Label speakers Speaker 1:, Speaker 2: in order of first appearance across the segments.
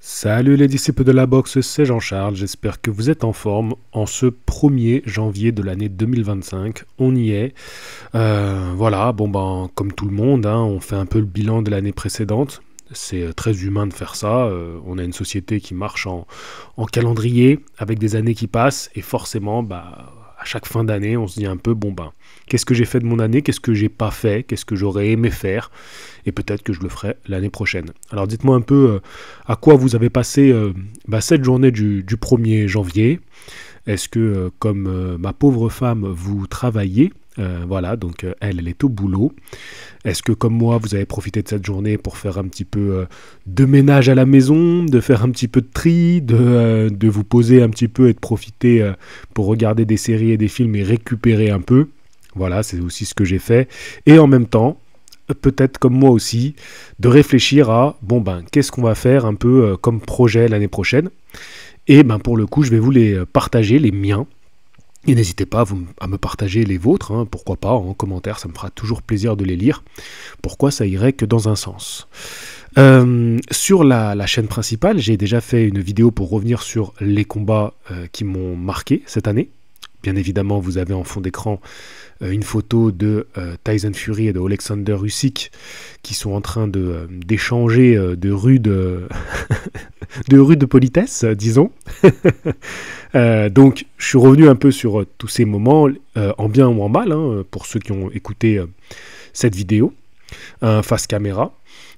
Speaker 1: Salut les disciples de la boxe, c'est Jean-Charles, j'espère que vous êtes en forme en ce 1er janvier de l'année 2025, on y est. Voilà, comme tout le monde, on fait un peu le bilan de l'année précédente, c'est très humain de faire ça, on a une société qui marche en calendrier, avec des années qui passent, et forcément, à chaque fin d'année, on se dit un peu, qu'est-ce que j'ai fait de mon année, qu'est-ce que j'ai pas fait, qu'est-ce que j'aurais aimé faire, et peut-être que je le ferai l'année prochaine. Alors dites-moi un peu à quoi vous avez passé cette journée du 1er janvier. Est-ce que, comme ma pauvre femme, vous travaillez voilà, donc elle est au boulot. Est-ce que, comme moi, vous avez profité de cette journée pour faire un petit peu de ménage à la maison, de faire un petit peu de tri, de vous poser un petit peu et de profiter pour regarder des séries et des films et récupérer un peu? Voilà, c'est aussi ce que j'ai fait. Et en même temps, peut-être comme moi aussi, de réfléchir à, qu'est-ce qu'on va faire un peu comme projet l'année prochaine. Et pour le coup, je vais vous les partager, les miens. Et n'hésitez pas à me partager les vôtres, pourquoi pas, en commentaire, ça me fera toujours plaisir de les lire. Pourquoi ça irait que dans un sens. Sur la chaîne principale, j'ai déjà fait une vidéo pour revenir sur les combats qui m'ont marqué cette année. Bien évidemment, vous avez en fond d'écran une photo de Tyson Fury et de Alexander Usyk qui sont en train d'échanger de rude politesse, disons. Donc, je suis revenu un peu sur tous ces moments, en bien ou en mal, pour ceux qui ont écouté cette vidéo, face caméra.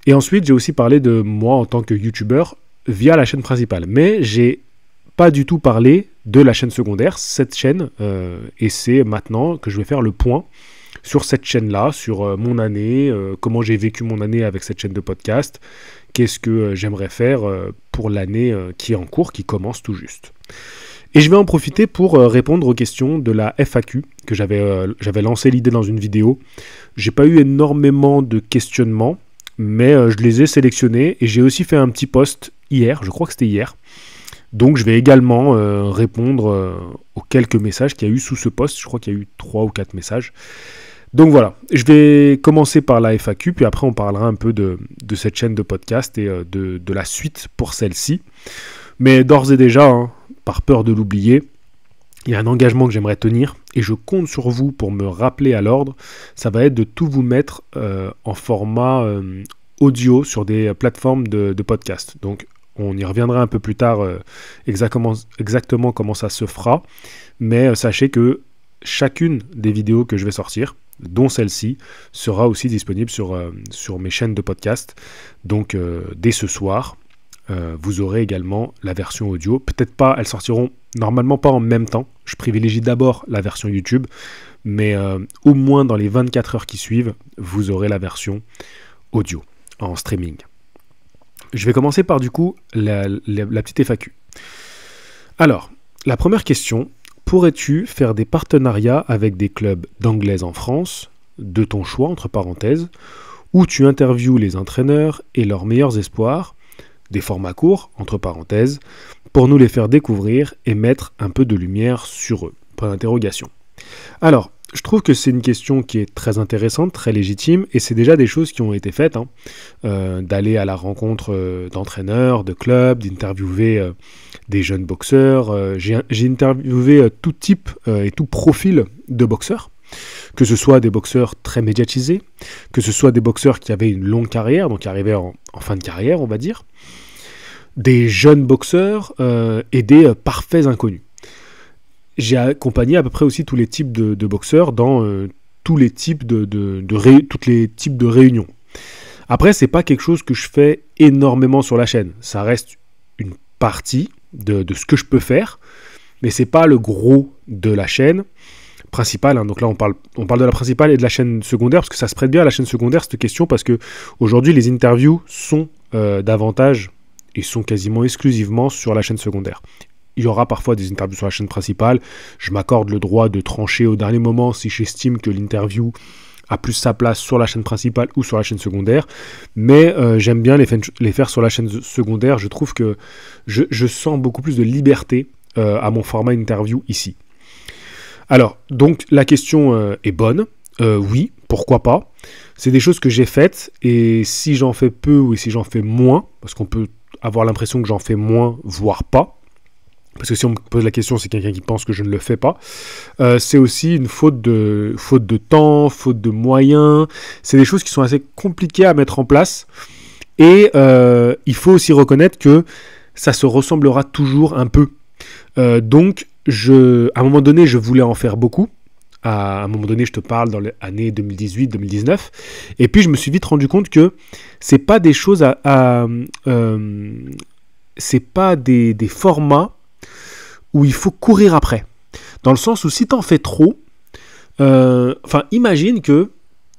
Speaker 1: Et ensuite, j'ai aussi parlé de moi en tant que youtubeur via la chaîne principale. Mais j'ai pas du tout parlé de la chaîne secondaire, cette chaîne, et c'est maintenant que je vais faire le point sur cette chaîne-là, sur mon année, comment j'ai vécu mon année avec cette chaîne de podcast, qu'est-ce que j'aimerais faire pour l'année qui est en cours, qui commence tout juste. Et je vais en profiter pour répondre aux questions de la FAQ, que j'avais lancé l'idée dans une vidéo. J'ai pas eu énormément de questionnements, mais je les ai sélectionnés, et j'ai aussi fait un petit post hier, je crois que c'était hier. Donc je vais également répondre aux quelques messages qu'il y a eu sous ce post. Je crois qu'il y a eu 3 ou 4 messages. Donc voilà, je vais commencer par la FAQ, puis après on parlera un peu de cette chaîne de podcast et de la suite pour celle-ci. Mais d'ores et déjà, par peur de l'oublier, il y a un engagement que j'aimerais tenir et je compte sur vous pour me rappeler à l'ordre. Ça va être de tout vous mettre en format audio sur des plateformes de podcast. Donc on y reviendra un peu plus tard exactement comment ça se fera. Mais sachez que chacune des vidéos que je vais sortir, dont celle-ci, sera aussi disponible sur mes chaînes de podcast. Donc dès ce soir, vous aurez également la version audio. Peut-être pas, elles sortiront normalement pas en même temps. Je privilégie d'abord la version YouTube. Mais au moins dans les 24 heures qui suivent, vous aurez la version audio en streaming. Je vais commencer par du coup la petite FAQ. Alors, la première question, pourrais-tu faire des partenariats avec des clubs d'anglaise en France, de ton choix entre parenthèses, où tu interviews les entraîneurs et leurs meilleurs espoirs, des formats courts entre parenthèses, pour nous les faire découvrir et mettre un peu de lumière sur eux, point d'interrogation. Alors, je trouve que c'est une question qui est très intéressante, très légitime, et c'est déjà des choses qui ont été faites, d'aller à la rencontre d'entraîneurs, de clubs, d'interviewer des jeunes boxeurs. J'ai interviewé tout type et tout profil de boxeurs, que ce soit des boxeurs très médiatisés, que ce soit des boxeurs qui avaient une longue carrière, donc qui arrivaient en fin de carrière, on va dire, des jeunes boxeurs et des parfaits inconnus. J'ai accompagné à peu près aussi tous les types de boxeurs dans tous les types toutes les types de réunions. Après, c'est pas quelque chose que je fais énormément sur la chaîne. Ça reste une partie de ce que je peux faire, mais c'est pas le gros de la chaîne principale. Donc là, on parle de la principale et de la chaîne secondaire, parce que ça se prête bien à la chaîne secondaire, cette question, parce que aujourd'hui, les interviews sont davantage et sont quasiment exclusivement sur la chaîne secondaire. Il y aura parfois des interviews sur la chaîne principale. Je m'accorde le droit de trancher au dernier moment si j'estime que l'interview a plus sa place sur la chaîne principale ou sur la chaîne secondaire. Mais j'aime bien les faire sur la chaîne secondaire. Je trouve que je sens beaucoup plus de liberté à mon format interview ici. Alors, donc la question est bonne. Oui, pourquoi pas. C'est des choses que j'ai faites et si j'en fais peu ou si j'en fais moins, parce qu'on peut avoir l'impression que j'en fais moins, voire pas. Parce que si on me pose la question, c'est quelqu'un qui pense que je ne le fais pas. C'est aussi une faute de temps, faute de moyens. C'est des choses qui sont assez compliquées à mettre en place. Et il faut aussi reconnaître que ça se ressemblera toujours un peu. Donc, à un moment donné, je voulais en faire beaucoup. À un moment donné, je te parle dans l'année 2018-2019. Et puis, je me suis vite rendu compte que c'est pas des choses c'est pas des formats où il faut courir après. Dans le sens où si tu en fais trop, imagine que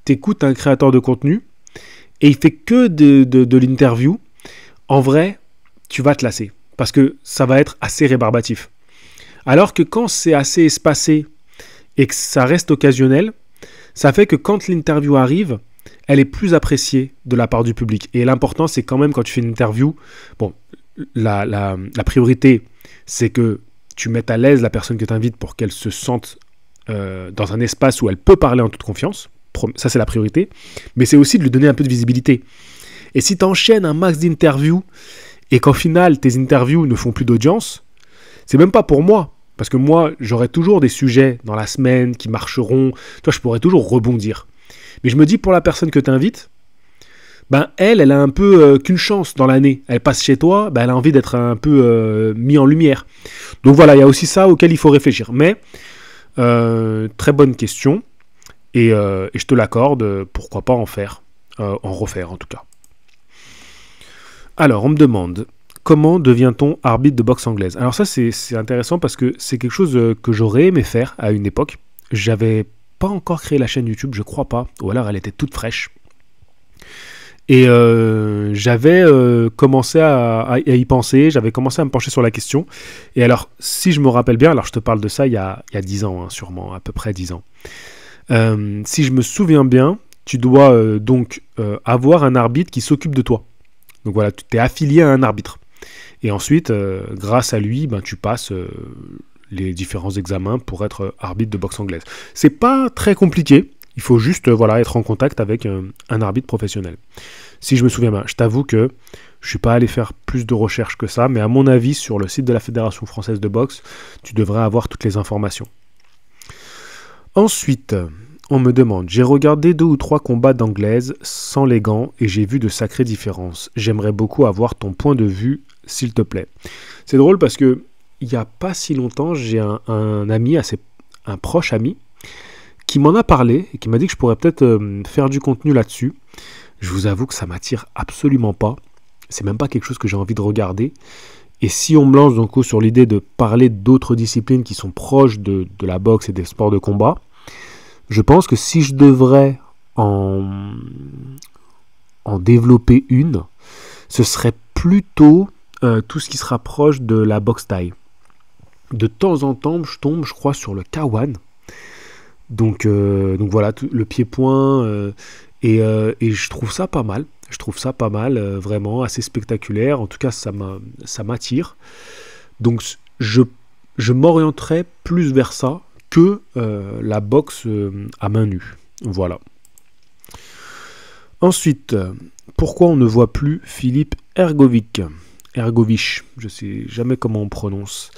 Speaker 1: tu écoutes un créateur de contenu et il fait que de l'interview. En vrai, tu vas te lasser parce que ça va être assez rébarbatif. Alors que quand c'est assez espacé et que ça reste occasionnel, ça fait que quand l'interview arrive, elle est plus appréciée de la part du public. Et l'important, c'est quand même quand tu fais une interview, bon, la priorité, c'est que tu mettes à l'aise la personne que tu invites pour qu'elle se sente dans un espace où elle peut parler en toute confiance. Ça, c'est la priorité. Mais c'est aussi de lui donner un peu de visibilité. Et si tu enchaînes un max d'interviews et qu'en final, tes interviews ne font plus d'audience, c'est même pas pour moi. Parce que moi, j'aurai toujours des sujets dans la semaine qui marcheront. Toi, je pourrais toujours rebondir. Mais je me dis, pour la personne que tu invites, elle a un peu qu'une chance dans l'année. Elle passe chez toi, elle a envie d'être un peu mis en lumière. Donc voilà, il y a aussi ça auquel il faut réfléchir. Mais, très bonne question. Et je te l'accorde, pourquoi pas en faire, en refaire en tout cas. Alors, on me demande, comment devient-on arbitre de boxe anglaise? Alors ça, c'est intéressant parce que c'est quelque chose que j'aurais aimé faire à une époque. J'avais pas encore créé la chaîne YouTube, je crois pas. Ou alors elle était toute fraîche. Et j'avais commencé à y penser, j'avais commencé à me pencher sur la question. Et alors, si je me rappelle bien, alors je te parle de ça il y a 10 ans, hein, sûrement, à peu près 10 ans. Si je me souviens bien, tu dois avoir un arbitre qui s'occupe de toi. Donc voilà, tu es affilié à un arbitre. Et ensuite, grâce à lui, tu passes les différents examens pour être arbitre de boxe anglaise. C'est pas très compliqué. Il faut juste être en contact avec un arbitre professionnel. Si je me souviens bien, je t'avoue que je ne suis pas allé faire plus de recherches que ça, mais à mon avis, sur le site de la Fédération française de boxe, tu devrais avoir toutes les informations. Ensuite, on me demande, j'ai regardé 2 ou 3 combats d'anglaise sans les gants et j'ai vu de sacrées différences. J'aimerais beaucoup avoir ton point de vue, s'il te plaît. C'est drôle parce que il n'y a pas si longtemps, j'ai un ami, un proche ami, qui m'en a parlé et qui m'a dit que je pourrais peut-être faire du contenu là-dessus. Je vous avoue que ça m'attire absolument pas. C'est même pas quelque chose que j'ai envie de regarder. Et si on me lance donc sur l'idée de parler d'autres disciplines qui sont proches de la boxe et des sports de combat, je pense que si je devrais en développer une, ce serait plutôt tout ce qui se rapproche de la boxe thaï. De temps en temps, je tombe, je crois, sur le K1. Donc voilà, le pied-point, et je trouve ça pas mal. Je trouve ça pas mal, vraiment assez spectaculaire. En tout cas, ça m'attire. Donc je m'orienterai plus vers ça que la boxe à main nue. Voilà. Ensuite, pourquoi on ne voit plus Philippe Hrgović, je ne sais jamais comment on prononce.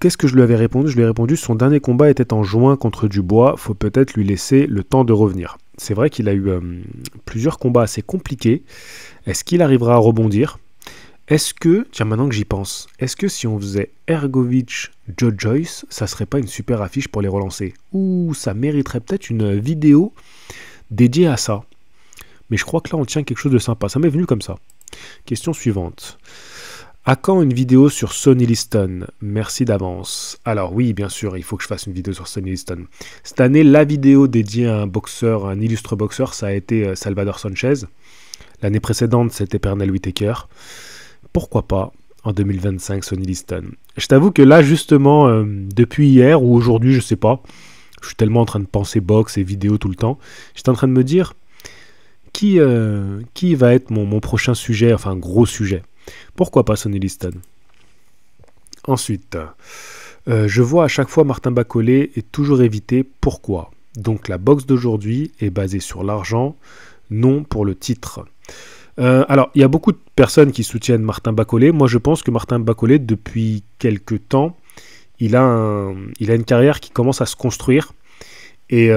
Speaker 1: Qu'est-ce que je lui avais répondu? Je lui ai répondu, son dernier combat était en juin contre Dubois, faut peut-être lui laisser le temps de revenir. C'est vrai qu'il a eu plusieurs combats assez compliqués. Est-ce qu'il arrivera à rebondir? Est-ce que, tiens maintenant que j'y pense, est-ce que si on faisait Hrgović, Joe Joyce, ça serait pas une super affiche pour les relancer? Ou ça mériterait peut-être une vidéo dédiée à ça. Mais je crois que là on tient quelque chose de sympa, ça m'est venu comme ça. Question suivante. À quand une vidéo sur Sonny Liston? Merci d'avance. Alors oui, bien sûr, il faut que je fasse une vidéo sur Sonny Liston. Cette année, la vidéo dédiée à un boxeur, un illustre boxeur, ça a été Salvador Sanchez. L'année précédente, c'était Pernell Whitaker. Pourquoi pas, en 2025, Sonny Liston? Je t'avoue que là, justement, depuis hier ou aujourd'hui, je sais pas, je suis tellement en train de penser boxe et vidéo tout le temps, j'étais en train de me dire qui va être mon prochain sujet, enfin gros sujet. Pourquoi pas Sonny Liston? Ensuite, je vois à chaque fois Martin Bacolé est toujours évité. Pourquoi? Donc la boxe d'aujourd'hui est basée sur l'argent, non pour le titre. Alors, il y a beaucoup de personnes qui soutiennent Martin Bacolé. Moi, je pense que Martin Bacolé, depuis quelques temps, il a une carrière qui commence à se construire. Et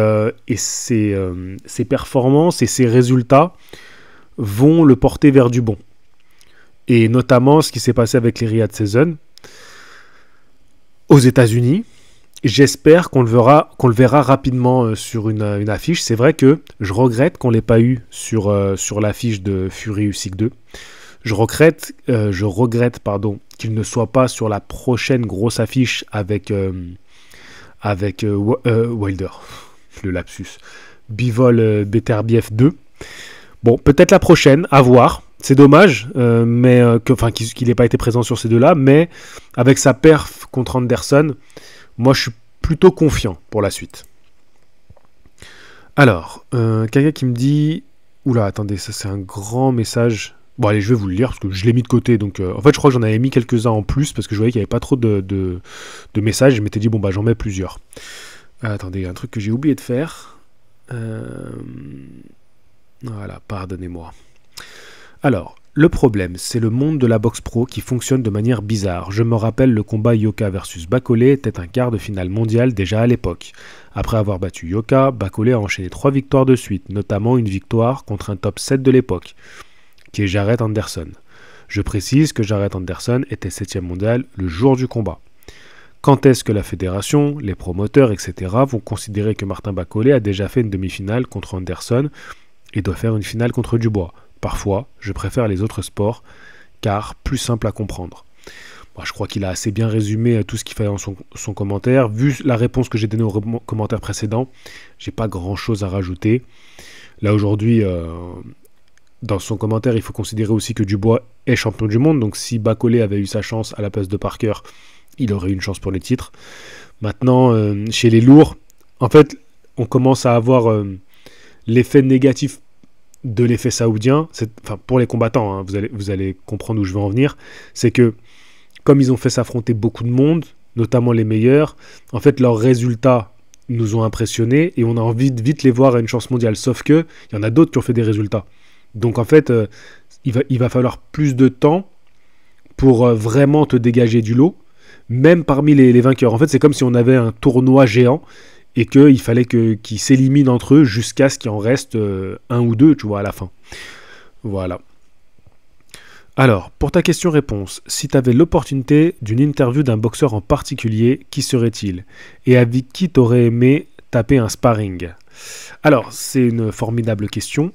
Speaker 1: ses performances et ses résultats vont le porter vers du bon. Et notamment ce qui s'est passé avec les Riyadh Season aux États-Unis. J'espère qu'on le verra rapidement sur une affiche. C'est vrai que je regrette qu'on ne l'ait pas eu sur l'affiche de Fury Usyk 2. Je regrette qu'il ne soit pas sur la prochaine grosse affiche avec Wilder. Le lapsus. Bivol Beterbiev 2. Bon, peut-être la prochaine, à voir. C'est dommage qu'il n'ait pas été présent sur ces deux-là, mais avec sa perf contre Anderson, moi je suis plutôt confiant pour la suite. Alors, quelqu'un qui me dit... Oula, attendez, ça c'est un grand message. Bon allez, je vais vous le lire parce que je l'ai mis de côté. Donc, en fait, je crois que j'en avais mis quelques-uns en plus parce que je voyais qu'il n'y avait pas trop de messages. Je m'étais dit, bon bah j'en mets plusieurs. Attendez, un truc que j'ai oublié de faire. Voilà, pardonnez-moi. Alors, le problème, c'est le monde de la boxe pro qui fonctionne de manière bizarre. Je me rappelle le combat Yoka versus Bacolé était un quart de finale mondial déjà à l'époque. Après avoir battu Yoka, Bacolé a enchaîné 3 victoires de suite, notamment une victoire contre un top 7 de l'époque, qui est Jarrett Anderson. Je précise que Jarrett Anderson était 7e mondial le jour du combat. Quand est-ce que la fédération, les promoteurs, etc. vont considérer que Martin Bacolé a déjà fait une demi-finale contre Anderson et doit faire une finale contre Dubois? Parfois, je préfère les autres sports, car plus simple à comprendre. Bon, je crois qu'il a assez bien résumé tout ce qu'il fallait dans son commentaire. Vu la réponse que j'ai donnée au commentaire précédent, j'ai pas grand-chose à rajouter. Là, aujourd'hui, dans son commentaire, il faut considérer aussi que Dubois est champion du monde. Donc, si Bacolé avait eu sa chance à la place de Parker, il aurait eu une chance pour les titres. Maintenant, chez les lourds, en fait, on commence à avoir l'effet négatif de l'effet saoudien, pour les combattants, hein, vous allez comprendre où je veux en venir, c'est que comme ils ont fait s'affronter beaucoup de monde, notamment les meilleurs, en fait leurs résultats nous ont impressionnés et on a envie de vite les voir à une chance mondiale, sauf que il y en a d'autres qui ont fait des résultats. Donc en fait, il va falloir plus de temps pour vraiment te dégager du lot, même parmi les vainqueurs. En fait, c'est comme si on avait un tournoi géant et qu'il fallait qu'ils s'éliminent entre eux jusqu'à ce qu'il en reste un ou deux, tu vois, à la fin. Voilà. Alors, pour ta question-réponse, si tu avais l'opportunité d'une interview d'un boxeur en particulier, qui serait-il? Et avec qui t'aurais aimé taper un sparring? Alors, c'est une formidable question.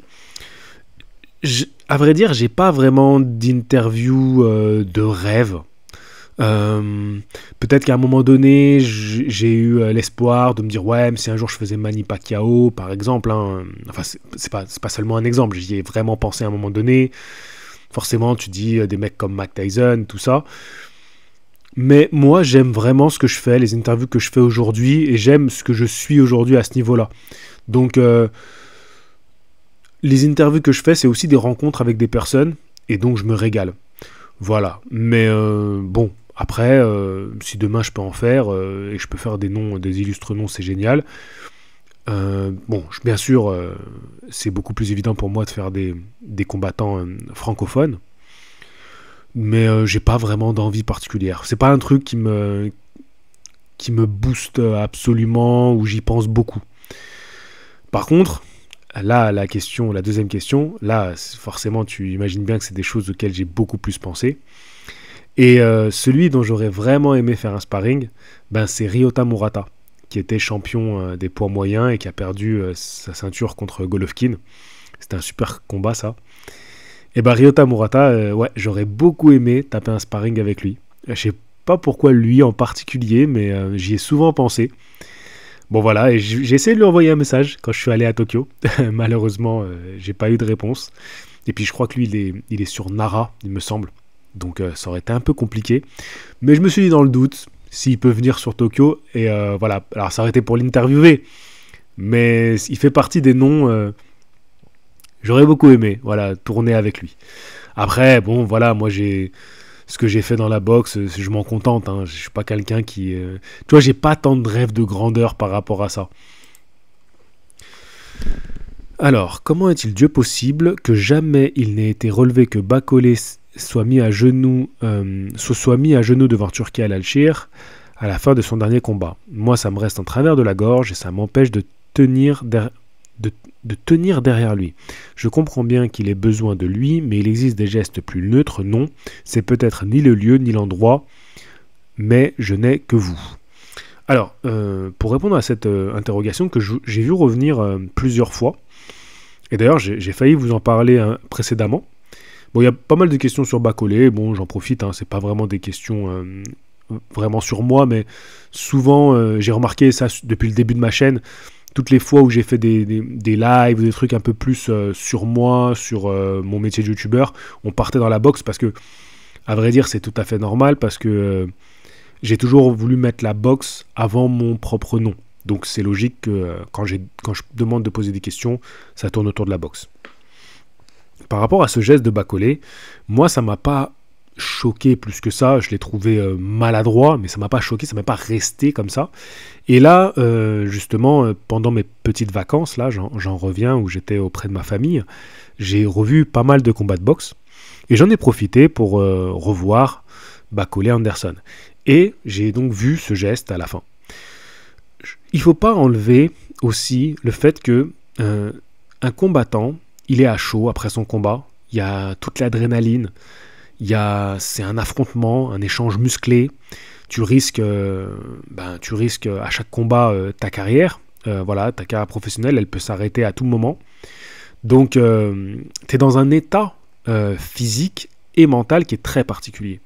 Speaker 1: À vrai dire, j'ai pas vraiment d'interview de rêve. Peut-être qu'à un moment donné j'ai eu l'espoir de me dire ouais, mais si un jour je faisais Manny Pacquiao par exemple, hein, enfin c'est pas seulement un exemple, j'y ai vraiment pensé à un moment donné. Forcément tu dis des mecs comme Mike Tyson, tout ça, mais moi j'aime vraiment ce que je fais, les interviews que je fais aujourd'hui, et j'aime ce que je suis aujourd'hui à ce niveau là. Donc les interviews que je fais, c'est aussi des rencontres avec des personnes, et donc je me régale. Voilà, mais bon, après, si demain je peux en faire, et je peux faire des illustres noms, c'est génial. Bon, bien sûr, c'est beaucoup plus évident pour moi de faire des combattants francophones, mais j'ai pas vraiment d'envie particulière. C'est pas un truc qui me booste absolument, ou j'y pense beaucoup. Par contre, là, la deuxième question, là, forcément, tu imagines bien que c'est des choses auxquelles j'ai beaucoup plus pensé. Et celui dont j'aurais vraiment aimé faire un sparring, c'est Ryota Murata, qui était champion des poids moyens et qui a perdu sa ceinture contre Golovkin. C'était un super combat, ça. Et Ryota Murata, ouais, j'aurais beaucoup aimé taper un sparring avec lui. Je sais pas pourquoi lui en particulier, mais j'y ai souvent pensé. Bon voilà, et j'ai essayé de lui envoyer un message quand je suis allé à Tokyo. Malheureusement, j'ai pas eu de réponse. Et puis je crois que lui, il est sur Nara, il me semble. Donc ça aurait été un peu compliqué. Mais je me suis dit dans le doute, s'il peut venir sur Tokyo. Et voilà, alors ça aurait été pour l'interviewer. Mais il fait partie des noms... j'aurais beaucoup aimé, voilà, tourner avec lui. Après, bon, voilà, moi ce que j'ai fait dans la boxe, je m'en contente, hein. Je suis pas quelqu'un qui... Tu vois, j'ai pas tant de rêves de grandeur par rapport à ça. Alors, comment est-il Dieu possible que jamais il n'ait été relevé que Bacolé soit mis à genoux, soit mis à genoux devant Turki Al-Alchir à la fin de son dernier combat? Moi, ça me reste en travers de la gorge et ça m'empêche tenir de tenir derrière lui. Je comprends bien qu'il ait besoin de lui, mais il existe des gestes plus neutres, non. C'est peut-être ni le lieu ni l'endroit, mais je n'ai que vous. Alors, pour répondre à cette interrogation que j'ai vu revenir plusieurs fois, et d'ailleurs j'ai failli vous en parler précédemment. Bon, il y a pas mal de questions sur Bacolé, bon j'en profite, hein, c'est pas vraiment des questions vraiment sur moi, mais souvent j'ai remarqué ça depuis le début de ma chaîne, toutes les fois où j'ai fait des lives, des trucs un peu plus sur moi, sur mon métier de youtubeur, on partait dans la boxe parce que, à vrai dire, c'est tout à fait normal parce que j'ai toujours voulu mettre la boxe avant mon propre nom. Donc c'est logique que quand je demande de poser des questions, ça tourne autour de la boxe. Par rapport à ce geste de Bacolé, moi ça m'a pas choqué plus que ça, je l'ai trouvé maladroit, mais ça m'a pas choqué, ça m'a pas resté comme ça. Et là, justement, pendant mes petites vacances, là, j'en reviens, où j'étais auprès de ma famille, j'ai revu pas mal de combats de boxe, et j'en ai profité pour revoir Bacolé Anderson. Et j'ai donc vu ce geste à la fin. Il ne faut pas enlever aussi le fait que un combattant, il est à chaud après son combat, il y a toute l'adrénaline, c'est un affrontement, un échange musclé, tu risques à chaque combat ta carrière, voilà, ta carrière professionnelle, elle peut s'arrêter à tout moment. Donc tu es dans un état physique et mental qui est très particulier.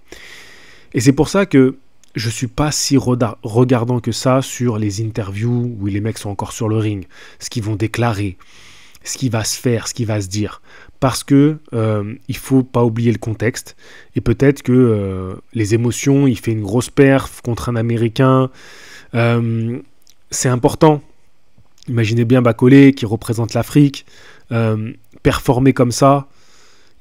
Speaker 1: Et c'est pour ça que je suis pas si regardant que ça sur les interviews où les mecs sont encore sur le ring, ce qu'ils vont déclarer, ce qui va se faire, ce qui va se dire. Parce que il faut pas oublier le contexte. Et peut-être que les émotions, il fait une grosse perf contre un Américain. C'est important. Imaginez bien Bacolé qui représente l'Afrique, performer comme ça.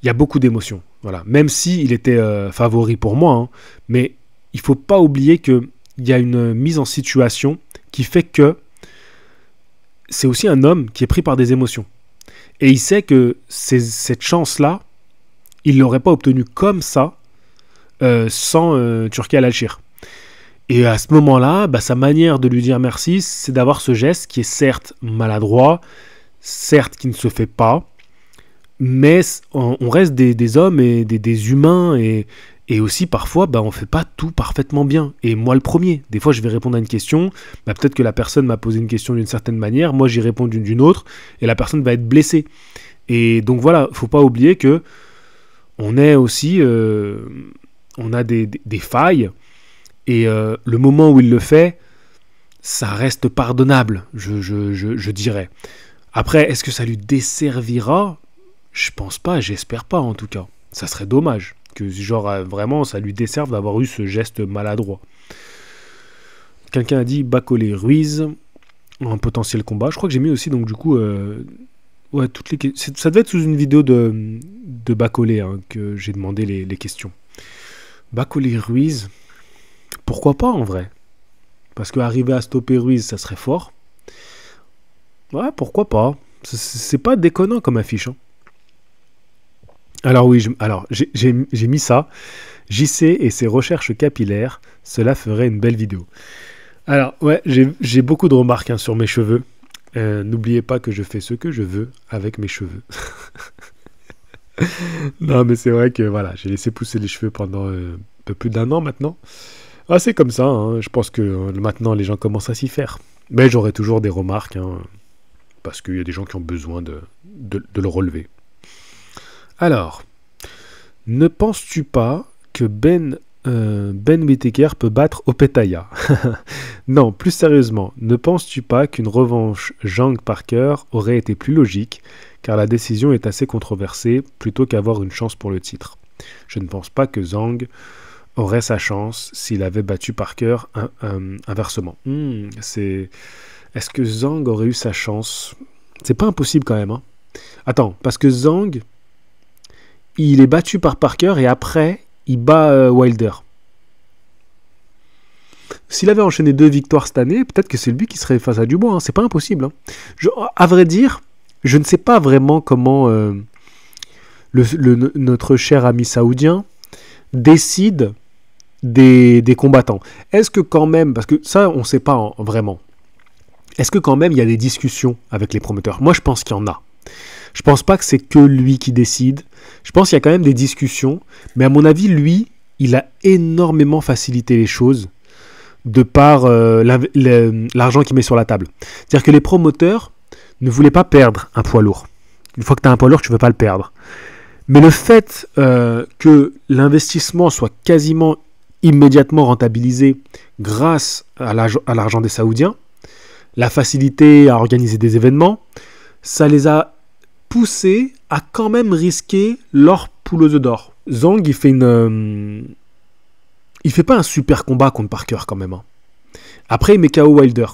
Speaker 1: Il y a beaucoup d'émotions. Voilà. Même s'il était favori pour moi, hein, mais il ne faut pas oublier qu'il y a une mise en situation qui fait que c'est aussi un homme qui est pris par des émotions. Et il sait que cette chance-là, il ne l'aurait pas obtenue comme ça sans Turki Al-Alchir. Et à ce moment-là, sa manière de lui dire merci, c'est d'avoir ce geste qui est certes maladroit, certes qui ne se fait pas, mais on reste des hommes et des humains et aussi parfois on fait pas tout parfaitement bien, et moi le premier. Des fois je vais répondre à une question, peut-être que la personne m'a posé une question d'une certaine manière, moi j'y réponds d'une autre et la personne va être blessée. Et donc voilà, faut pas oublier que on est aussi on a des failles, et le moment où il le fait, ça reste pardonnable, je dirais. Après, est-ce que ça lui desservira? Je pense pas, j'espère pas en tout cas. Ça serait dommage que genre vraiment ça lui desserve d'avoir eu ce geste maladroit. Quelqu'un a dit Bacolé Ruiz, un potentiel combat. Je crois que j'ai mis aussi donc du coup toutes les ça devait être sous une vidéo de Bacolé que j'ai demandé les questions. Bacolé Ruiz, pourquoi pas en vrai? Parce qu'arriver à stopper Ruiz, ça serait fort. Ouais, pourquoi pas? C'est pas déconnant comme affiche. Alors oui, j'ai mis ça. JC et ses recherches capillaires, cela ferait une belle vidéo. Alors ouais, j'ai beaucoup de remarques sur mes cheveux. N'oubliez pas que je fais ce que je veux avec mes cheveux. Non mais c'est vrai que voilà, j'ai laissé pousser les cheveux pendant un peu plus d'1 an maintenant. Ah, c'est comme ça, je pense que maintenant les gens commencent à s'y faire. Mais j'aurai toujours des remarques, parce qu'il y a des gens qui ont besoin de le relever. Alors, ne penses-tu pas que Ben Whittaker peut battre Opetaia? Non, plus sérieusement, ne penses-tu pas qu'une revanche Zhang Parker aurait été plus logique, car la décision est assez controversée, plutôt qu'avoir une chance pour le titre? Je ne pense pas que Zhang aurait sa chance s'il avait battu Parker inversement. Est-ce que Zhang aurait eu sa chance? C'est pas impossible quand même. Attends, parce que Zhang, il est battu par Parker et après, il bat Wilder. S'il avait enchaîné 2 victoires cette année, peut-être que c'est lui qui serait face à Dubois. C'est pas impossible. À vrai dire, je ne sais pas vraiment comment notre cher ami saoudien décide des combattants. Est-ce que quand même, parce que ça on ne sait pas vraiment, est-ce que quand même il y a des discussions avec les promoteurs? Moi je pense qu'il y en a. Je pense pas que c'est que lui qui décide. Je pense qu'il y a quand même des discussions, mais à mon avis lui, il a énormément facilité les choses de par l'argent qu'il met sur la table. C'est-à-dire que les promoteurs ne voulaient pas perdre un poids lourd. Une fois que tu as un poids lourd, tu ne veux pas le perdre. Mais le fait que l'investissement soit quasiment immédiatement rentabilisé grâce à l'argent des Saoudiens, la facilité à organiser des événements, ça les a poussés à quand même risquer leur poule aux œufs d'or. Zhang, il fait pas un super combat contre Parker quand même. Hein. Après, il met KO Wilder.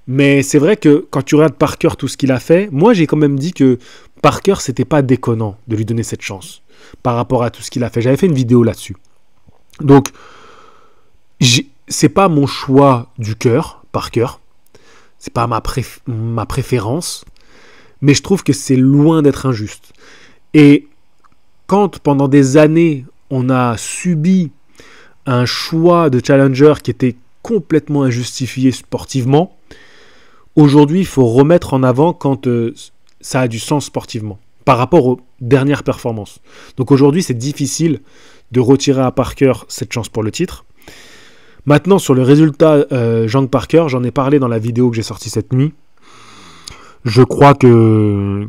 Speaker 1: Mais c'est vrai que quand tu regardes Parker, tout ce qu'il a fait, moi j'ai quand même dit que Parker, c'était pas déconnant de lui donner cette chance par rapport à tout ce qu'il a fait. J'avais fait une vidéo là-dessus. Donc, c'est pas mon choix du cœur, Parker. C'est pas ma préférence. Mais je trouve que c'est loin d'être injuste. Et quand pendant des années, on a subi un choix de challenger qui était complètement injustifié sportivement, aujourd'hui, il faut remettre en avant quand ça a du sens sportivement, par rapport aux dernières performances. Donc aujourd'hui, c'est difficile de retirer à Parker cette chance pour le titre. Maintenant, sur le résultat Zhang Parker, j'en ai parlé dans la vidéo que j'ai sortie cette nuit. Je crois que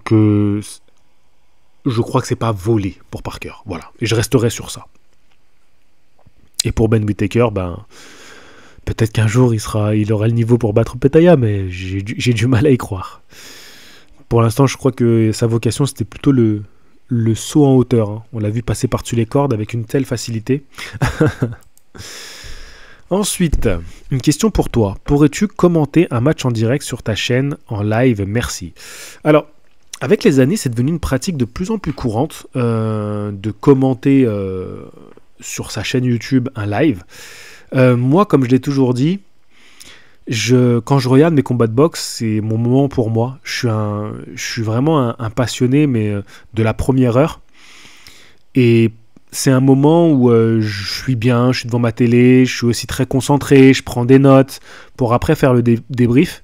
Speaker 1: c'est pas volé pour Parker. Voilà. Et je resterai sur ça. Et pour Ben Whittaker, peut-être qu'un jour il aura le niveau pour battre Petaya, mais j'ai du mal à y croire. Pour l'instant, je crois que sa vocation, c'était plutôt le saut en hauteur. Hein. On l'a vu passer par-dessus les cordes avec une telle facilité. Ensuite, une question pour toi. Pourrais-tu commenter un match en direct sur ta chaîne en live? Merci. Alors, avec les années, c'est devenu une pratique de plus en plus courante de commenter sur sa chaîne YouTube un live. Moi, comme je l'ai toujours dit, quand je regarde mes combats de boxe, c'est mon moment pour moi. Je suis vraiment un passionné, mais de la première heure. Et c'est un moment où je suis bien, je suis devant ma télé, je suis aussi très concentré, je prends des notes pour après faire le débrief.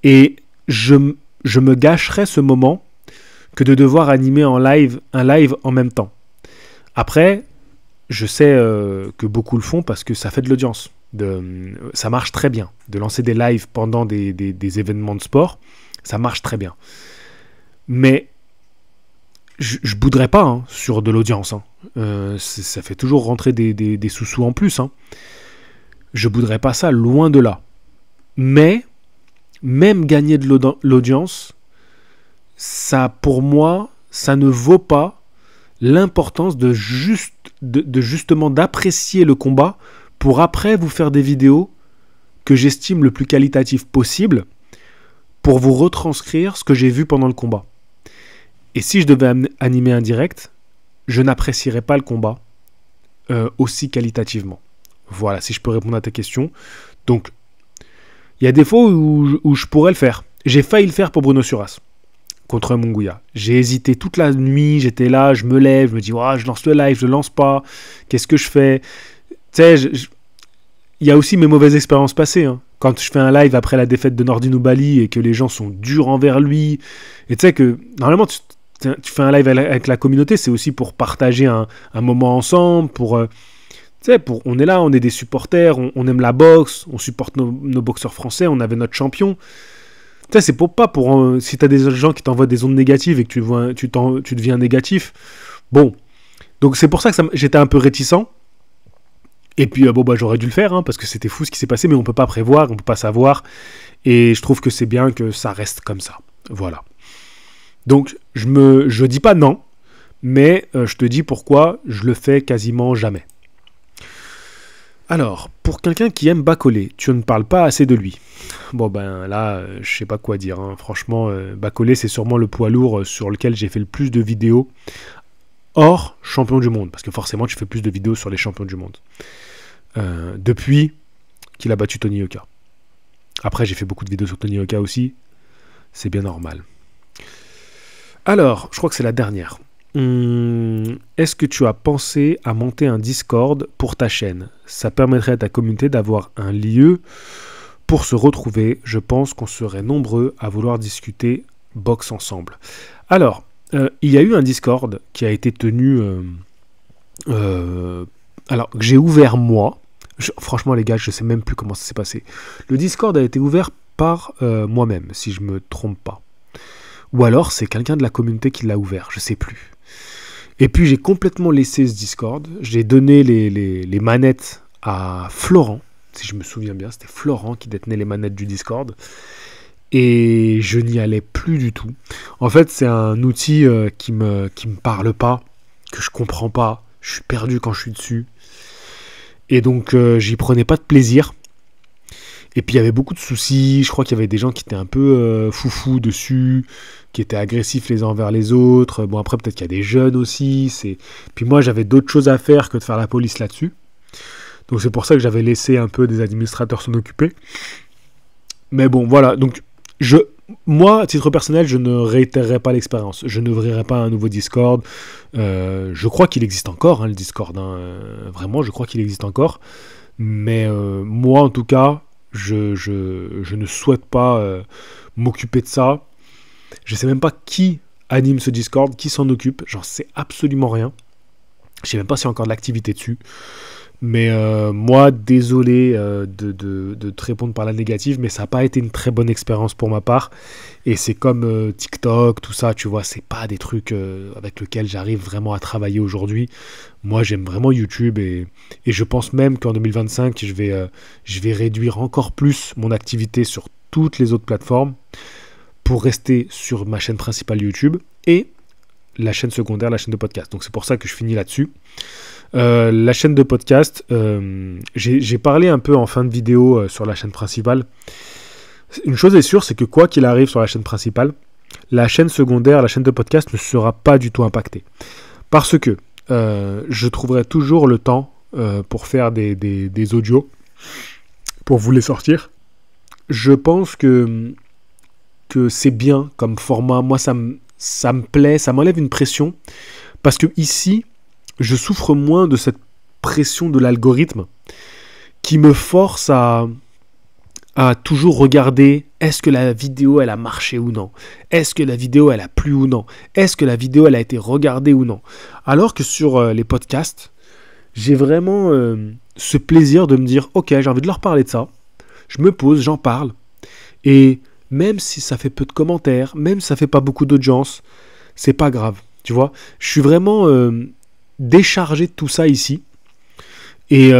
Speaker 1: Et je me gâcherais ce moment que de devoir animer un live en même temps. Après, je sais que beaucoup le font parce que ça fait de l'audience. Ça marche très bien. De lancer des lives pendant des événements de sport, ça marche très bien. Mais je bouderais pas sur de l'audience. Ça fait toujours rentrer des sous-sous en plus. Je bouderais pas ça, loin de là. Mais, même gagner de l'audience, ça, pour moi, ça ne vaut pas l'importance de justement d'apprécier le combat pour après vous faire des vidéos que j'estime le plus qualitatif possible pour vous retranscrire ce que j'ai vu pendant le combat. Et si je devais animer un direct, je n'apprécierais pas le combat aussi qualitativement. Voilà, si je peux répondre à ta question. Donc, il y a des fois où je pourrais le faire. J'ai failli le faire pour Bruno Suras contre Munguia. J'ai hésité toute la nuit, j'étais là, je me lève, je me dis oh, je lance le live, je le lance pas, qu'est-ce que je fais? Tu sais, il y a aussi mes mauvaises expériences passées. Quand je fais un live après la défaite de Nordin Oubaali et que les gens sont durs envers lui, et tu sais que normalement tu fais un live avec la communauté, c'est aussi pour partager un moment ensemble, on est là, on est des supporters, on aime la boxe, on supporte nos boxeurs français, on avait notre champion. Tu sais, c'est si tu as des gens qui t'envoient des ondes négatives et que tu deviens négatif. Bon, donc c'est pour ça que j'étais un peu réticent. Et puis j'aurais dû le faire parce que c'était fou ce qui s'est passé, mais on peut pas prévoir, on peut pas savoir. Et je trouve que c'est bien que ça reste comme ça. Voilà. Donc je dis pas non, mais je te dis pourquoi je le fais quasiment jamais. Alors, pour quelqu'un qui aime Bacolé, tu ne parles pas assez de lui. Bon là, je sais pas quoi dire. Franchement, Bacolé, c'est sûrement le poids lourd sur lequel j'ai fait le plus de vidéos hors champion du monde. Parce que forcément, tu fais plus de vidéos sur les champions du monde. Depuis qu'il a battu Tony Yoka. Après, j'ai fait beaucoup de vidéos sur Tony Yoka aussi. C'est bien normal. Alors, je crois que c'est la dernière. Est-ce que tu as pensé à monter un Discord pour ta chaîne? Ça permettrait à ta communauté d'avoir un lieu pour se retrouver. Je pense qu'on serait nombreux à vouloir discuter boxe ensemble. Alors, il y a eu un Discord qui a été tenu... alors, que j'ai ouvert moi. Franchement, les gars, je ne sais même plus comment ça s'est passé. Le Discord a été ouvert par moi-même, si je ne me trompe pas. Ou alors, c'est quelqu'un de la communauté qui l'a ouvert, je ne sais plus. Et puis, j'ai complètement laissé ce Discord. J'ai donné les manettes à Florent, si je me souviens bien. C'était Florent qui détenait les manettes du Discord. Et je n'y allais plus du tout. En fait, c'est un outil qui me parle pas, que je comprends pas. Je suis perdu quand je suis dessus. Et donc, j'y prenais pas de plaisir. Et puis, il y avait beaucoup de soucis. Je crois qu'il y avait des gens qui étaient un peu foufous dessus, qui étaient agressifs les uns envers les autres. Bon, après, peut-être qu'il y a des jeunes aussi. Puis moi, j'avais d'autres choses à faire que de faire la police là-dessus. Donc, c'est pour ça que j'avais laissé un peu des administrateurs s'en occuper. Mais bon, voilà. Donc, moi, à titre personnel, je ne réitérerai pas l'expérience. Je n'ouvrirai pas un nouveau Discord. Je crois qu'il existe encore, le Discord. Vraiment, je crois qu'il existe encore. Mais moi, en tout cas, je ne souhaite pas m'occuper de ça. Je ne sais même pas qui anime ce Discord, qui s'en occupe. J'en sais absolument rien. Je ne sais même pas s'il y a encore de l'activité dessus. Mais moi, désolé de te répondre par la négative, mais ça n'a pas été une très bonne expérience pour ma part. Et c'est comme TikTok, tout ça, tu vois, c'est pas des trucs avec lesquels j'arrive vraiment à travailler aujourd'hui. Moi, j'aime vraiment YouTube et je pense même qu'en 2025, je vais réduire encore plus mon activité sur toutes les autres plateformes pour rester sur ma chaîne principale YouTube et la chaîne secondaire, la chaîne de podcast. Donc c'est pour ça que je finis là-dessus. La chaîne de podcast, j'ai parlé un peu en fin de vidéo sur la chaîne principale. Une chose est sûre, c'est que quoi qu'il arrive sur la chaîne principale, la chaîne secondaire, la chaîne de podcast ne sera pas du tout impactée. Parce que je trouverai toujours le temps pour faire des audios, pour vous les sortir. Je pense que c'est bien comme format. Moi, ça me plaît, ça m'enlève une pression. Parce que ici, je souffre moins de cette pression de l'algorithme qui me force à toujours regarder est-ce que la vidéo elle a marché ou non, est-ce que la vidéo elle a plu ou non, est-ce que la vidéo elle a été regardée ou non. Alors que sur les podcasts, j'ai vraiment ce plaisir de me dire ok, j'ai envie de leur parler de ça, je me pose, j'en parle et même si ça fait peu de commentaires, même si ça fait pas beaucoup d'audience, c'est pas grave, tu vois. Je suis vraiment décharger de tout ça ici et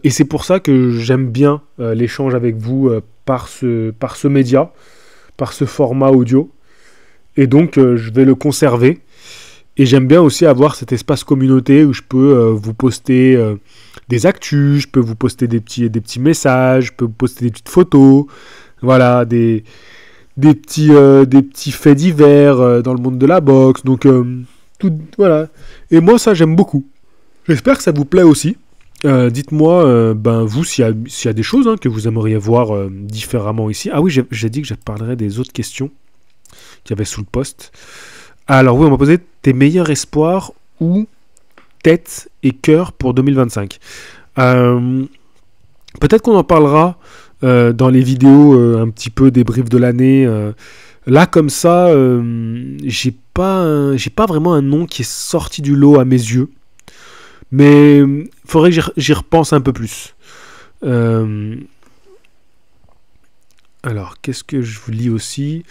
Speaker 1: c'est pour ça que j'aime bien l'échange avec vous par ce média, par ce format audio et donc je vais le conserver et j'aime bien aussi avoir cet espace communauté où je peux vous poster des actus, je peux vous poster des petits messages, je peux vous poster des petites photos, voilà, des petits faits divers dans le monde de la boxe, donc voilà. Et moi, ça, j'aime beaucoup. J'espère que ça vous plaît aussi. Dites-moi, vous, s'il y a des choses que vous aimeriez voir différemment ici. Ah oui, j'ai dit que je parlerais des autres questions qu'il y avait sous le post. Alors oui, on m'a posé tes meilleurs espoirs ou tête et cœur pour 2025. Peut-être qu'on en parlera dans les vidéos un petit peu débrief de l'année. Là, comme ça, j'ai pas vraiment un nom qui est sorti du lot à mes yeux. Mais il faudrait que j'y repense un peu plus. Alors, qu'est-ce que je vous lis aussi ?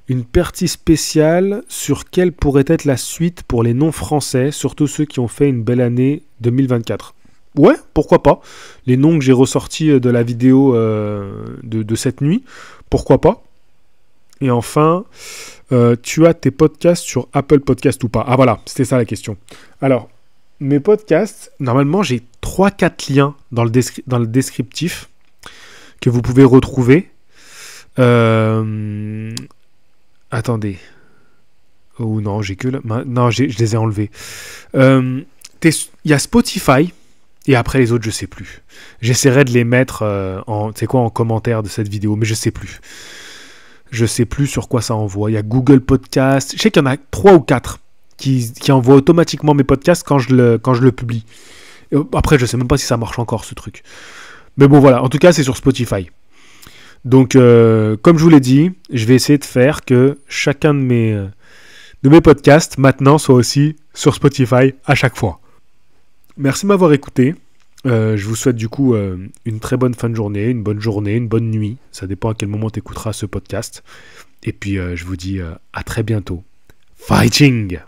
Speaker 1: Une partie spéciale sur quelle pourrait être la suite pour les non-français, surtout ceux qui ont fait une belle année 2024. Ouais, pourquoi pas. Les noms que j'ai ressortis de la vidéo de cette nuit, pourquoi pas. Et enfin, tu as tes podcasts sur Apple Podcast ou pas? Ah voilà, c'était ça la question. Alors, mes podcasts, normalement, j'ai 3-4 liens dans le descriptif que vous pouvez retrouver. Attendez. Oh non, j'ai que... Non, je les ai enlevés. Il y a Spotify. Et après les autres, je sais plus. J'essaierai de les mettre en commentaire de cette vidéo, mais je sais plus. Je sais plus sur quoi ça envoie. Il y a Google Podcast. Je sais qu'il y en a 3 ou 4 qui envoient automatiquement mes podcasts quand je le publie. Et après, je sais même pas si ça marche encore, ce truc. Mais bon, voilà. En tout cas, c'est sur Spotify. Donc, comme je vous l'ai dit, je vais essayer de faire que chacun de mes podcasts, maintenant, soit aussi sur Spotify à chaque fois. Merci de m'avoir écouté. Je vous souhaite du coup une très bonne fin de journée, une bonne nuit. Ça dépend à quel moment tu écouteras ce podcast. Et puis, je vous dis à très bientôt. Fighting!